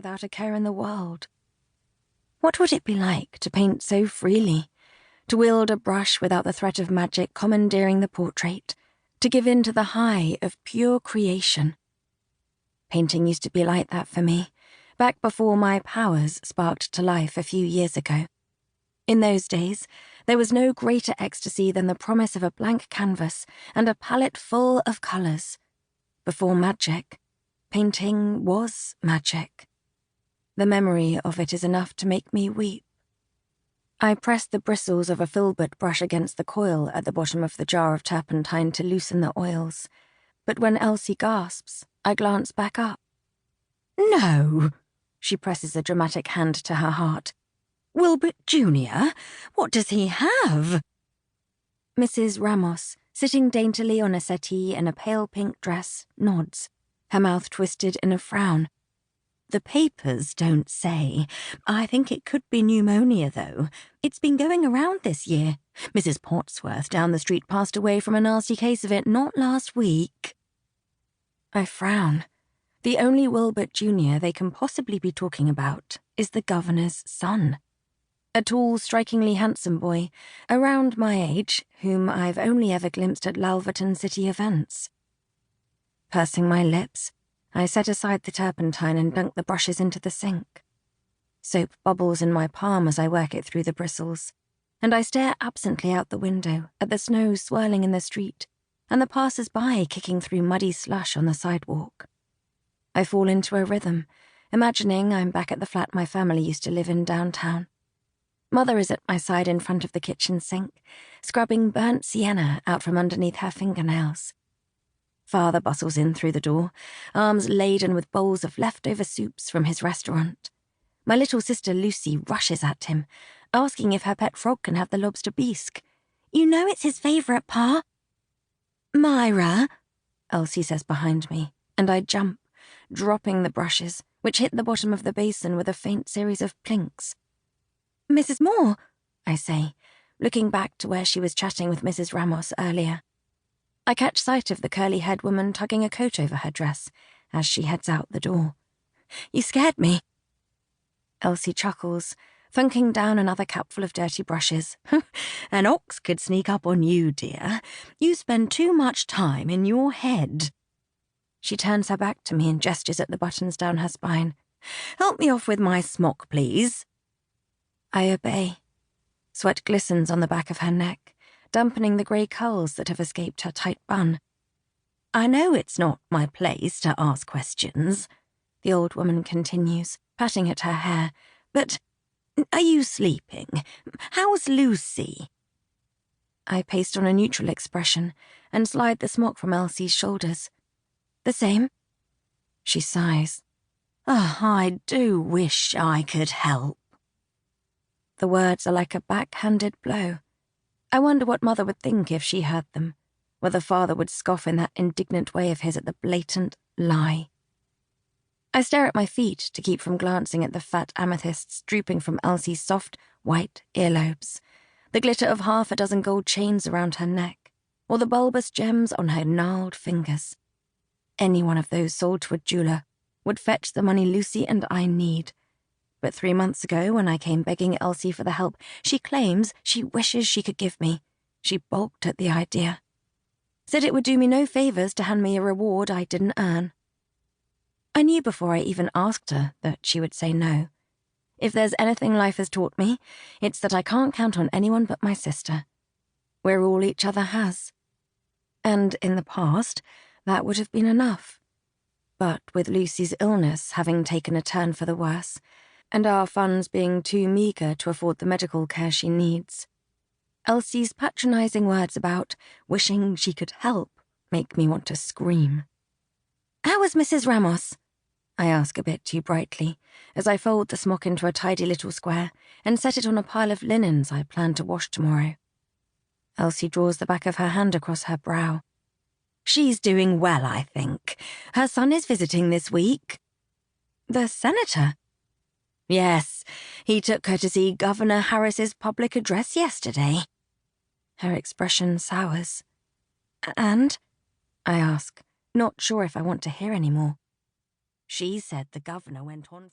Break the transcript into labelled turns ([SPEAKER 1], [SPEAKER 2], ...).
[SPEAKER 1] without a care in the world. What would it be like to paint so freely, to wield a brush without the threat of magic commandeering the portrait, to give in to the high of pure creation? Painting used to be like that for me, back before my powers sparked to life a few years ago. In those days, there was no greater ecstasy than the promise of a blank canvas and a palette full of colours. Before magic, painting was magic. The memory of it is enough to make me weep. I pressed the bristles of a filbert brush against the coil at the bottom of the jar of turpentine to loosen the oils, but when Elsie gasps, I glance back up. "No!" She presses a dramatic hand to her heart. "Wilbert Jr.? What does he have?" Mrs. Ramos, sitting daintily on a settee in a pale pink dress, nods, her mouth twisted in a frown. "The papers don't say. I think it could be pneumonia, though. It's been going around this year. Mrs. Potsworth down the street passed away from a nasty case of it not last week." I frown. The only Wilbert Jr. they can possibly be talking about is the governor's son. A tall, strikingly handsome boy, around my age, whom I've only ever glimpsed at Lalverton City events. Pursing my lips, I set aside the turpentine and dunk the brushes into the sink. Soap bubbles in my palm as I work it through the bristles, and I stare absently out the window at the snow swirling in the street and the passers-by kicking through muddy slush on the sidewalk. I fall into a rhythm, imagining I'm back at the flat my family used to live in downtown. Mother is at my side in front of the kitchen sink, scrubbing burnt sienna out from underneath her fingernails. Father bustles in through the door, arms laden with bowls of leftover soups from his restaurant. My little sister Lucy rushes at him, asking if her pet frog can have the lobster bisque. "You know it's his favourite, Pa." "Myra," Elsie says behind me, and I jump, dropping the brushes, which hit the bottom of the basin with a faint series of plinks. "Mrs. Moore," I say, looking back to where she was chatting with Mrs. Ramos earlier. I catch sight of the curly-haired woman tugging a coat over her dress as she heads out the door. "You scared me." Elsie chuckles, thunking down another cupful of dirty brushes. "An ox could sneak up on you, dear. You spend too much time in your head." She turns her back to me and gestures at the buttons down her spine. "Help me off with my smock, please." I obey. Sweat glistens on the back of her neck, dampening the grey curls that have escaped her tight bun. "I know it's not my place to ask questions," the old woman continues, patting at her hair, "but are you sleeping? How's Lucy?" I paste on a neutral expression and slide the smock from Elsie's shoulders. "The same." She sighs. "Oh, I do wish I could help." The words are like a backhanded blow. I wonder what Mother would think if she heard them, whether Father would scoff in that indignant way of his at the blatant lie. I stare at my feet to keep from glancing at the fat amethysts drooping from Elsie's soft, white earlobes, the glitter of half a dozen gold chains around her neck, or the bulbous gems on her gnarled fingers. Any one of those sold to a jeweler would fetch the money Lucy and I need. But 3 months ago, when I came begging Elsie for the help she claims she wishes she could give me, she balked at the idea. Said it would do me no favours to hand me a reward I didn't earn. I knew before I even asked her that she would say no. If there's anything life has taught me, it's that I can't count on anyone but my sister. We're all each other has. And in the past, that would have been enough. But with Lucy's illness having taken a turn for the worse, and our funds being too meagre to afford the medical care she needs, Elsie's patronising words about wishing she could help make me want to scream. "How was Mrs. Ramos?" I ask a bit too brightly, as I fold the smock into a tidy little square and set it on a pile of linens I plan to wash tomorrow. Elsie draws the back of her hand across her brow. "She's doing well, I think. Her son is visiting this week." "The senator?" "Yes, he took her to see Governor Harris's public address yesterday." Her expression sours. "And?" I ask, not sure if I want to hear any more. "She said the governor went on..."